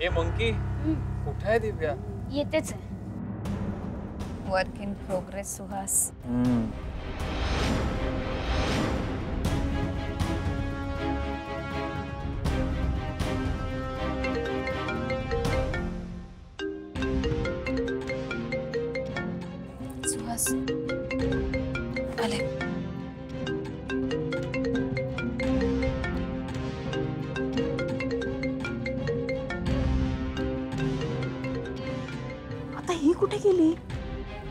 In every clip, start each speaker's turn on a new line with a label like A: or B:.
A: ए monkey, कुठे आहे दिव्या?
B: येतेच आहे. Work in progress Suhas. Suhas आले.
C: आता ही कुठे गेली?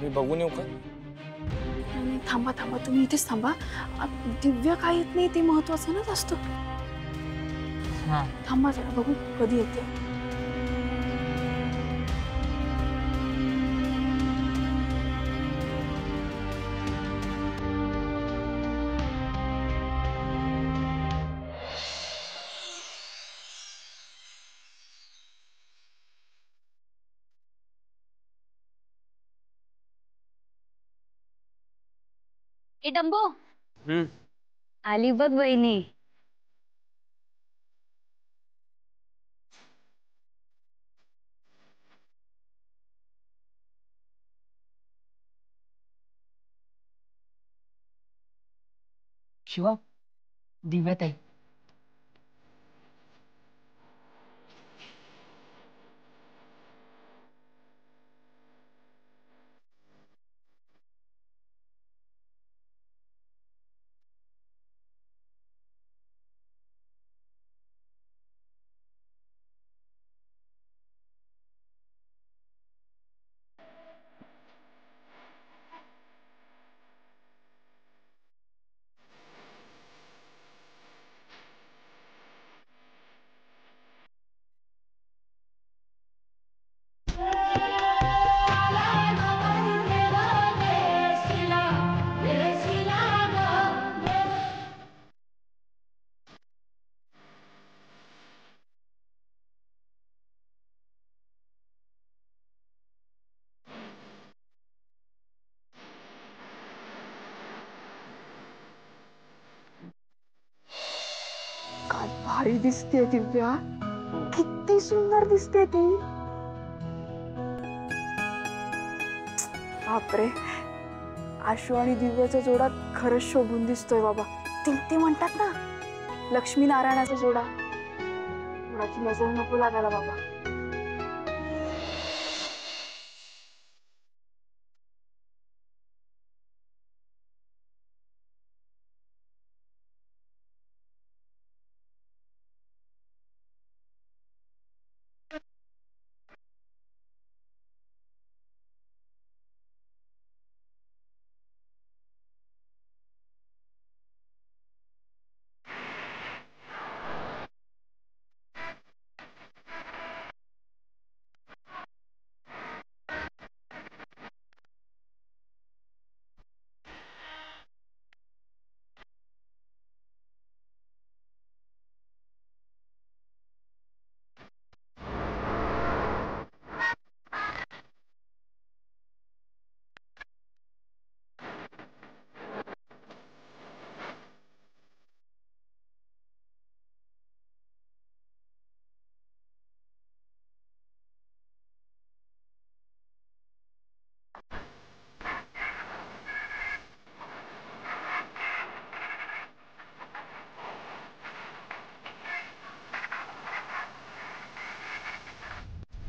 A: मी बघून येऊ का?
C: नाही थांबा थांबा, तुम्ही इथेच थांबा. दिव्या काय येत नाही ते महत्वाचं ना जास्त. थांबा जरा, बघू कधी येते.
B: ए डंबो, आली बघ वहिनी.
D: शिवा, दिव्यात आहे.
C: काय भारी दिसते दिव्या, किती सुंदर दिसते ती. बापरे, आशू आणि दिव्याचा जोडा खरंच शोभून दिसतोय बाबा. ते म्हणतात ना, लक्ष्मी नारायणाचा जोडा. कोणाची नजर नको लागायला बाबा.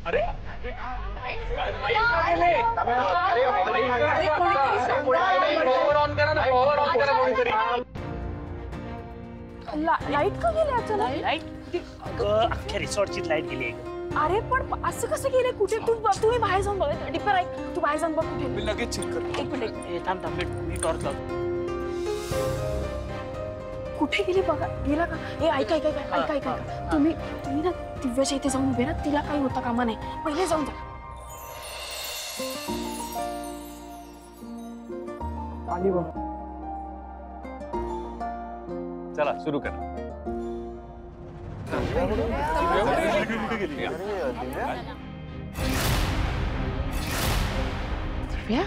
A: अरे
C: लाईट का गेली अचानक?
D: लाईट अख्ख्या रिसॉर्टची लाईट गेली.
C: अरे पण असं कसं गेले? कुठे तुम्ही बाहेर जाऊन बघ. डिपर ऐक, तू बाहेर जाऊन बघ कुठे.
A: मी लगेच चेक करतो.
C: एक मिनिट,
D: थांब थांब, मी टॉर्च लावतो.
C: कुठे गेली बघा. गेला का? हे ऐका ऐका ऐका ऐका ऐका. तुम्ही ना दिव्याच्या इथे जाऊन उभे ना. तिला काही होता कामा नाही. पहिले जाऊन जा.
A: आली बघ. चला सुरू करा.
C: दिव्या,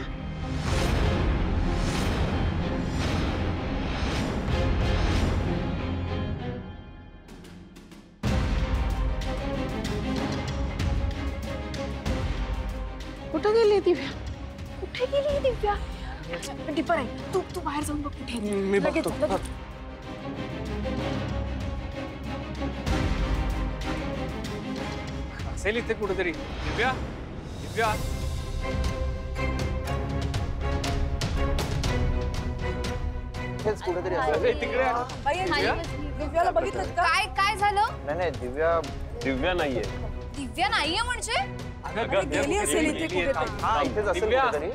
C: कुठं गेली दिव्या? कुठे गेली दिव्या? डिपर आहे, तू बाहेर जाऊन बघ कुठे आहे.
A: मी
C: लगेच,
A: बघतो.
C: लगेच.
A: असेल इथे कुठेतरी. दिव्या, दिव्या.
E: हेच कुठेतरी असं.
A: अरे, तिकडे आहे. दिव्या?
C: दिव्याला बघितलं का?
B: काय काय झालं?
E: नाही दिव्या
A: दिव्या नाहीये.
B: दिव्या नाहीये म्हणजे?
A: अगं,
C: गेली असेल इथे
A: गेली आहे.
C: कुठेतरी.
E: हा इथेच असेल
A: दिव्या.
E: कुठेतरी.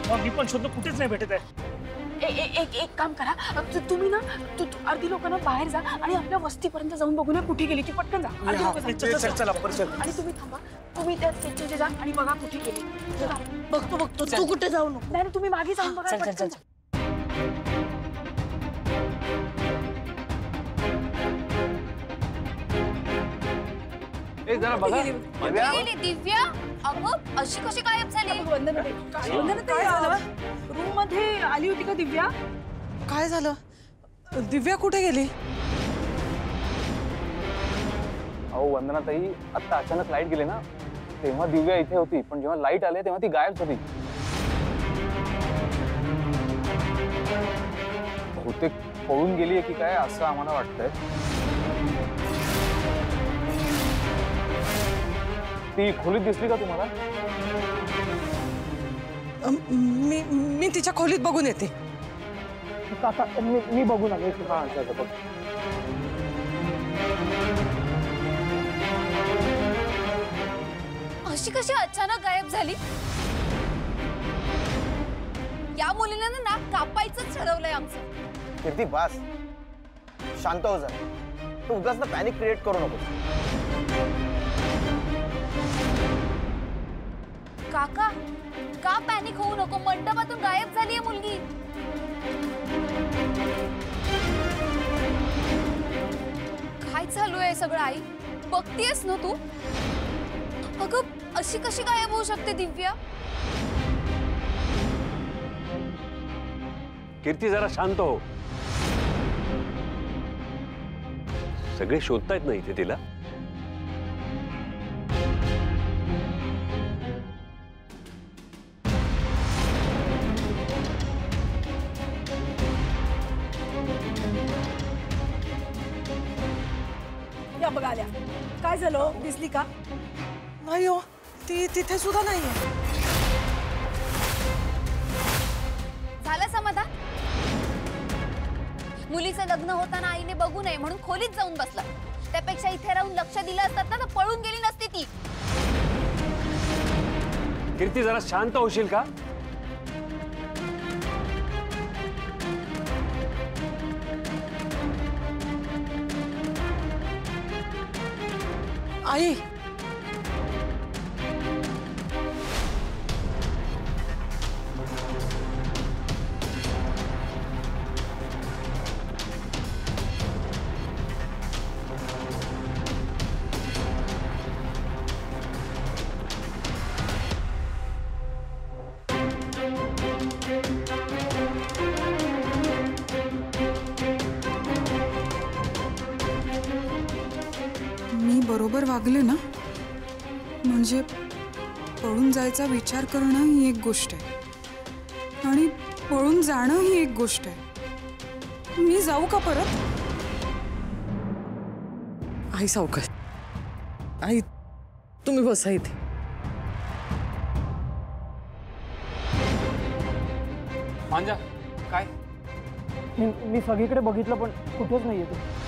D: मग मी पण शोधलं कुठेच नाही भेटत आहे.
C: एक काम करा, तुम्ही ना अर्धी लोकांना बाहेर जा आणि आपल्या वस्तीपर्यंत जाऊन बघू ना कुठे गेली ती. पटकन जा, अर्धी लोकं जा.
D: चल चल लवकर चल.
C: आणि तुम्ही थांबा, तुम्ही त्या स्टेजवर जा आणि बघा कुठे गेली. चला.
F: बघतो तू कुठे जाऊ नको.
C: नाही तुम्ही मागे जाऊन बघा.
D: चल, चल,
C: पटकन
D: चल.
C: जा.
A: ए, जरा बघा.
E: दिव्या
B: गेली दिव्या? अगं अशी कशी गायब झाली?
C: काय झालं? रूम मध्ये आली होती का दिव्या?
F: काय झालं? दिव्या कुठे गेली?
E: अहो वंदनाताई, आता अचानक लाईट गेली ना, तेव्हा दिव्या इथे होती, पण जेव्हा लाईट आले तेव्हा ती गायब झाली. बहुतेक पळून गेली आहे की काय असं आम्हाला वाटतंय. ती खोलीत दिसली का तुम्हाला?
F: मी तिच्या खोलीत बघून येते.
E: मी बघून आलो. हा अच्छा बघ.
B: अशी कशी अचानक गायब झाली? या मुलीला ना नाक कापायचंच ठरवलंय आमचं.
E: कीर्ती बास, शांत हो जरा. तू उगाच ना पॅनिक क्रिएट करू नको.
B: काका का पॅनिक होऊ नको? मंडपातून गायब झालीये मुलगी. काय चालू आहे सगळं आई? बघतीयस ना तू? अगं अशी कशी गायब होऊ शकते दिव्या?
G: कीर्ती जरा शांत हो. सगळे शोधतायत ना इथे तिला.
F: या बघ आल्या. काय झालं? दिसली का? नाही हो, ती तिथे सुद्धा नाहीये.
B: झालं समाधान? मुलीचं लग्न होताना आईने बघू नये म्हणून खोलीत जाऊन बसला. त्यापेक्षा इथे राहून लक्ष दिलं असतात ना तर पळून गेली नसती ती.
G: कीर्ती जरा शांत होशील का?
F: आई,
H: मी बरोबर वागले ना? म्हणजे पळून जायचा विचार करणं ही एक गोष्ट आहे आणि पळून जाणं ही एक गोष्ट आहे. मी जाऊ का परत?
F: आई सावकाश. आई तुम्ही बसा इथे.
A: मांजा, काय?
D: मी सगळीकडे बघितलं पण कुठेच नाहीये ते.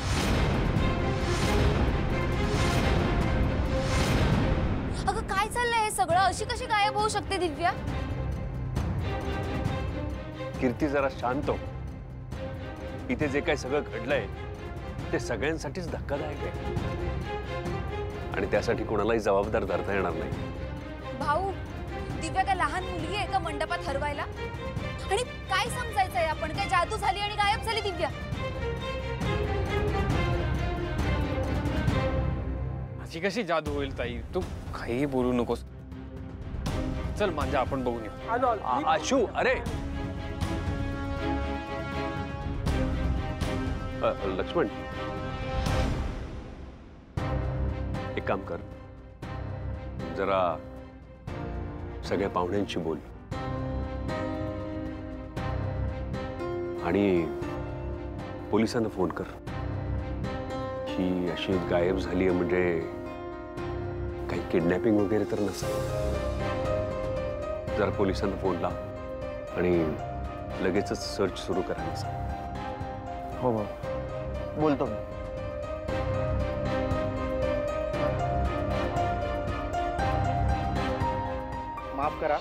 B: अगं काय चाललंय हे सगळं? अशी कशी गायब होऊ शकते दिव्या?
G: कीर्ती जरा शांत हो. इथे जे काही सगळं घडलंय ते सगळ्यांसाठीच धक्कादायक आहे आणि त्यासाठी कोणालाही जबाबदार धरता येणार नाही.
B: भाऊ, दिव्या काय लहान मुलगी आहे का मंडपात हरवायला? आणि काय समजायचंय आपण? काय जादू झाली आणि गायब झाली दिव्या?
A: माझी कशी जादू होईल ताई? तू काही बोलू नकोस. चल मांजा, आपण बघून येऊ.
D: आलो आलो.
G: आशू, अरे लक्ष्मण, एक काम कर, जरा सगळ्या पाहुण्यांशी बोल आणि पोलिसांना फोन कर. ही अशी गायब झाली आहे म्हणजे काही किडनॅपिंग वगैरे तर नसेल. जरा पोलिसांना फोन लाव आणि लगेचच सर्च सुरू करायला सांग.
D: हो हो, बोलतो मी.
I: माफ करा,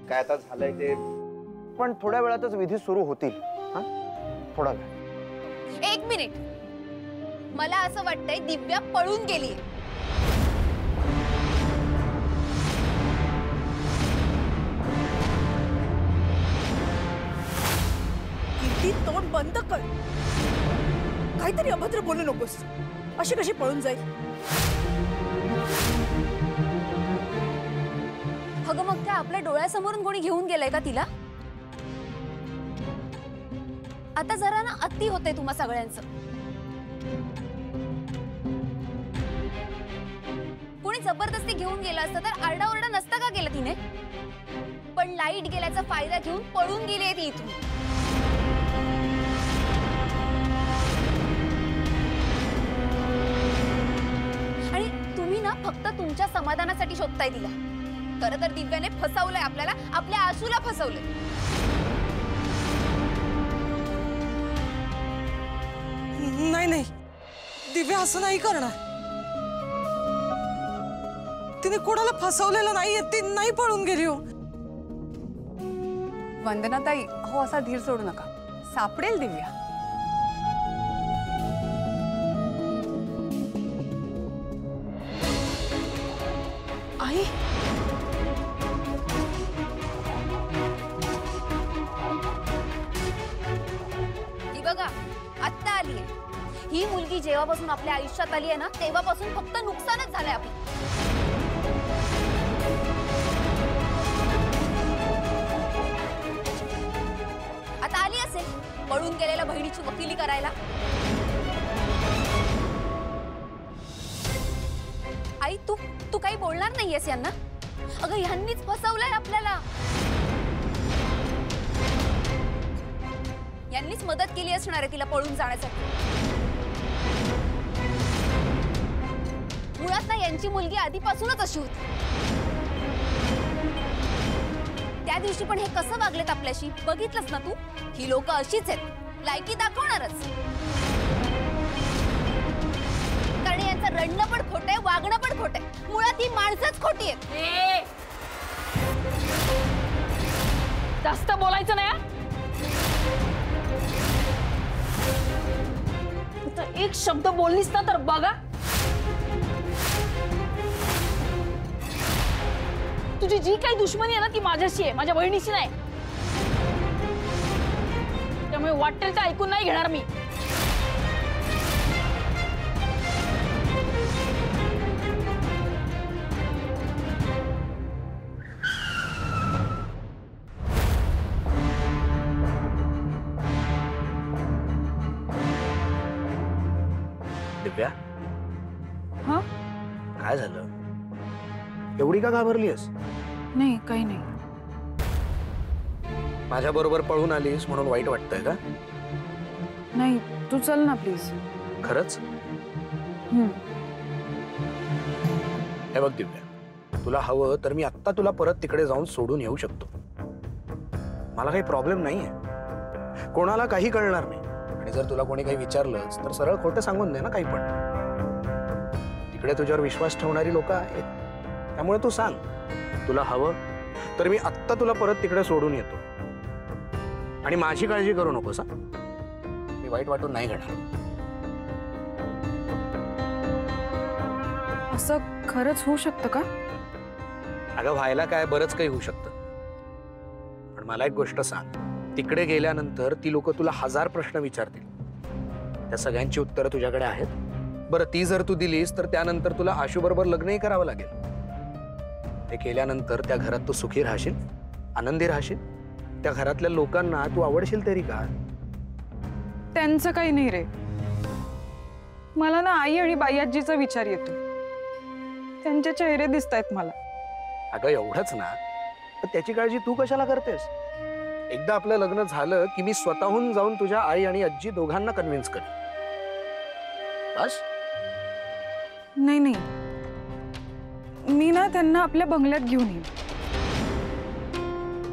I: काय आता झालंय ते, पण थोड्या वेळातच विधी सुरू होतील. हा, थोडा वेळ.
B: एक मिनिट, मला असं वाटतंय दिव्या पळून गेली.
F: कीर्ती, तोंड बंद कर. काहीतरी अभद्र बोलू नकोस. अशी कशी पळून जाईल?
B: अगं मग त्या आपल्या डोळ्यासमोरून कोणी घेऊन गेलंय का तिला? आता जरा ना अति होते तुम्हा सगळ्यांचं. कोणी जबरदस्ती घेऊन गेलं असतं तर आरडाओरडा नसता का केलं तिने? पण लाईट गेल्याचा फायदा घेऊन पळून गेली आहे ती इथून. आणि तुम्ही ना फक्त तुमच्या समाधानासाठी शोधताय तिला. खरं तर दिव्याने फसवलंय आपल्याला, आपल्या आशूला फसवलंय.
F: नाही नाही, दिव्या असं नाही करणार. तिने कोणाला फसवलेलं नाहीये, ती नाही पळून गेली. हो
J: वंदनाताई, हो असा धीर सोडू नका, सापडेल दिव्या.
F: आई,
B: ही बघा आत्ता आली आहे. ही मुलगी जेव्हापासून आपल्या आयुष्यात आली आहे ना, तेव्हापासून फक्त नुकसानच झालंय आपलं. आता आली असेल पळून गेलेल्या बहिणीची वकिली करायला. आई, तू काही बोलणार नाहीयेस यांना? अगं ह्यांनीच फसवलंय आपल्याला. यांनीच मदत केली असणार आहे तिला पळून जाण्यासाठी. मुळात ना यांची मुलगी आधीपासूनच अशी होती. त्या दिवशी पण हे कसं वागलेत आपल्याशी बघितलंस ना तू? ही लोक अशीच आहेत, लायकी दाखवणारच. कारण यांचं रडणं पण खोटंय, वागणं पण खोटंय. मुळात ही माणसंच खोटी आहेत.
J: जास्त बोलायचं नाही. एक शब्द बोललीस ना तर बघा, तुझी जी काही दुश्मनी आहे ना ती माझ्याशी आहे, माझ्या बहिणीशी नाही. त्यामुळे वाटेल ते ऐकून नाही घेणार मी.
I: दिव्या,
H: हा,
I: काय झालं? एवढी का घाबरलीस?
H: नाही, काही नाही.
I: माझ्या बरोबर पळून आलीस म्हणून वाईट वाटतंय का?
H: नाही, तू चल ना प्लीज.
I: खरंच? हे बघ दिव्या, तुला हवं तर मी आत्ता तुला परत तिकडे जाऊन सोडून येऊ शकतो. मला काही प्रॉब्लेम नाहीये, कोणाला काही कळणार नाही. आणि जर तुला कोणी काही विचारलंच तर सरळ खोटं सांगून दे ना काही पण. तिकडे तुझ्यावर विश्वास ठेवणारी लोक आहेत, त्यामुळे तू सांग. तुला हवं तर मी आत्ता तुला परत तिकडे सोडून येतो. आणि माझी काळजी करू नकोस, मी वाईट वाटून नाही घेणार.
H: असं खरंच होऊ शकतं का?
I: अगं व्हायला काय, बरंच काही होऊ शकतं. पण मला एक गोष्ट सांग, तिकडे गेल्यानंतर ती लोक तुला 1000 प्रश्न विचारतील. त्या सगळ्यांची उत्तरं तुझ्याकडे आहेत. बरं, ती जर तू दिलीस तर त्यानंतर तुला आशू बरोबर लग्नही करावं लागेल. ते केल्यानंतर त्या घरात तू सुखी राहशील, आनंदी राहशील. त्या घरातल्या लोकांना तू आवडशील तरी का?
H: त्यांचं काही नाही रे. मला ना आई आणि बाई आजीचा विचार येतो. त्यांचे चेहरे दिसत आहेत मला.
I: अगं एवढंच ना, तर त्याची काळजी तू कशाला करतेस? एकदा आपलं लग्न झालं की मी स्वतःहून जाऊन तुझ्या आई आणि आजी दोघांना कन्व्हिन्स करेन. बस.
H: नाही नाही, मी ना त्यांना आपल्या बंगल्यात घेऊन येईन.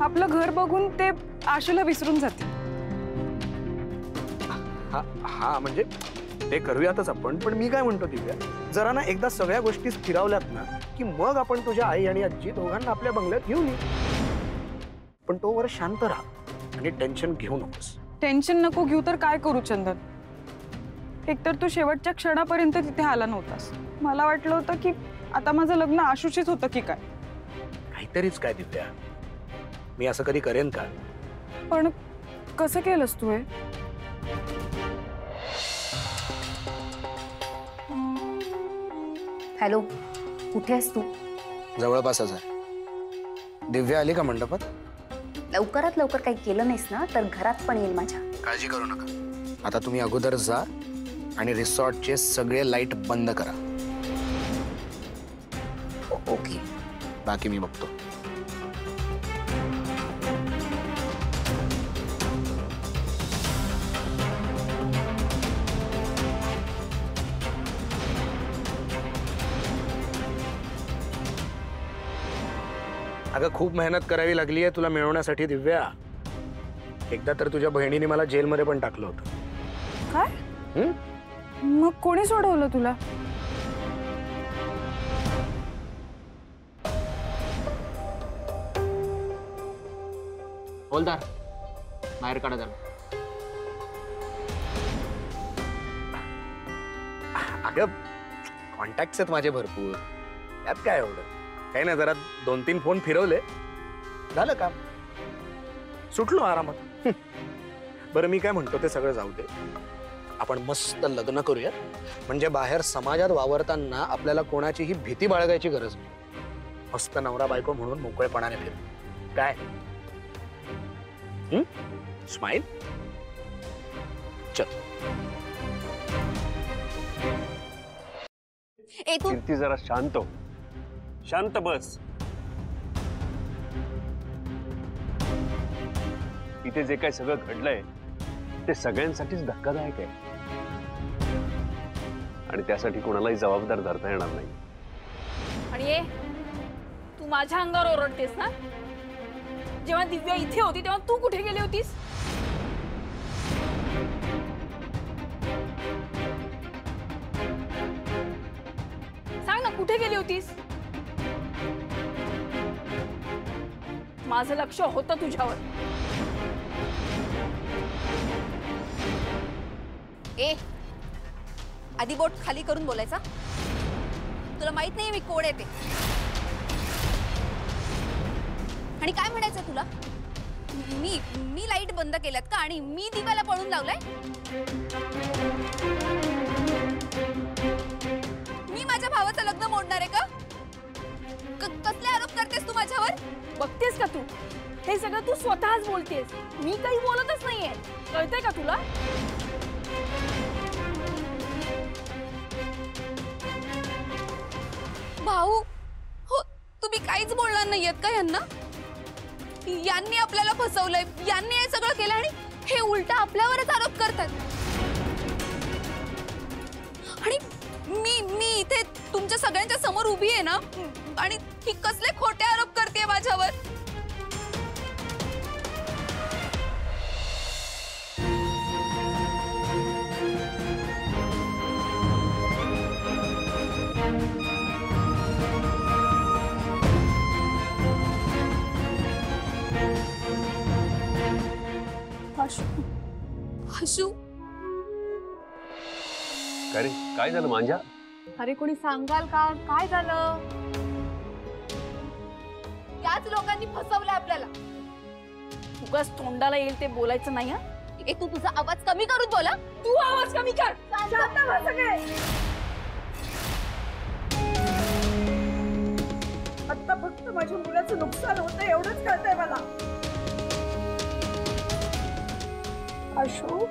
H: आपलं घर बघून ते आशूला विसरून जातील.
I: हा म्हणजे ते करूयातच आपण. पण मी काय म्हणतो दिव्या, जरा ना एकदा सगळ्या गोष्टी स्थिरावल्यात ना की मग आपण तुझ्या आई आणि आजी दोघांना आपल्या बंगल्यात घेऊन येऊ. पण तोवर शांत राहा आणि टेन्शन घेऊ नकोस.
H: टेन्शन नको घेऊ तर काय करू चंदन? एकतर तू शेवटच्या क्षणापर्यंत तिथे आला नव्हतास. मला वाटलं होतं की आता माझं लग्न आशुशीच होतं की काय.
I: काहीतरीच काय दिव्या, मी असं कधी करेन का?
H: पण कसं केलंस तू हे?
B: हॅलो, कुठे आहेस तू?
I: जवळपासच आहे. दिव्या आली का मंडपात?
B: लवकरात लवकर काही केलं नाहीस ना तर घरात पण येईल माझ्या.
I: काळजी करू नका. आता तुम्ही अगोदर जा आणि रिसॉर्टचे सगळे लाईट बंद करा.
B: ओके.
I: बाकी मी बघतो. अगं खूप मेहनत करावी लागली आहे तुला मिळवण्यासाठी दिव्या. एकदा तर तुझ्या बहिणीने मला जेलमध्ये पण टाकलं होतं.
H: काय? मग कोणी सोडवलं तुला?
E: बोलदार बाहेर काढा त्याला.
I: अगं कॉन्टॅक्ट्स आहेत माझे भरपूर. त्यात काय एवढं? काही नाही, जरा 2-3 फोन फिरवले, झालं काम. सुटलो आरामात. बरं मी काय म्हणतो ते सगळं जाऊ दे. आपण मस्त लग्न करूया, म्हणजे बाहेर समाजात वावरताना आपल्याला कोणाचीही भीती बाळगायची गरज नाही. मस्त नवरा बायको म्हणून मोकळेपणाने फिरू. काय? स्माइल. चल.
G: कीर्ती जरा शांत हो. शांत बस. इथे जे काय सगळं घडलंय ते सगळ्यांसाठीच धक्कादायक आहे आणि त्यासाठी कोणालाही जबाबदार धरता येणार नाही.
J: आणि तू माझ्या अंगावर ओरडतेस ना? जेव्हा दिव्या इथे होती तेव्हा तू कुठे गेली होतीस? सांग ना, कुठे गेली होतीस? माझं लक्ष होतं तुझ्यावर.
B: आधी बोट खाली करून बोलायचा. तुला माहित नाही मी कोण येते आणि काय म्हणायचं तुला? मी लाईट बंद केल्यात का आणि मी दिव्याला पळून लावलाय? मी माझ्या भावाचं लग्न मोडणार आहे का? कसले आरोप करतेस तू माझ्यावर?
J: बघतेस का तू? हे सगळं तू स्वतःच बोलतेस. मी काही बोलतच नाहीये. कळतंय का तुला?
B: भाऊ हो, तुम्ही काहीच बोलणार नाहीयेत का यांना? यांनी आपल्याला फसवलंय, यांनी हे सगळं केलं आणि हे उलट आपल्यावरच आरोप करतात. आणि मी इथे तुमच्या सगळ्यांच्या समोर उभी आहे ना, आणि ही कसले खोटे आरोप करते माझ्यावर. आशू,
G: अरे काय झालं मांजा?
J: अरे कोणी सांगाल का काय झालं?
B: याच लोकांनी फसवलं आपल्याला.
J: उगाच तोंडाला येईल ते बोलायचं नाही. हा
B: ए तू तुझा आवाज कमी करून बोला.
F: तू आवाज कमी कर. शांत व्हा सगळे. आता फक्त माझ्या मुलाचं नुकसान होतं एवढंच कळतंय मला. आशू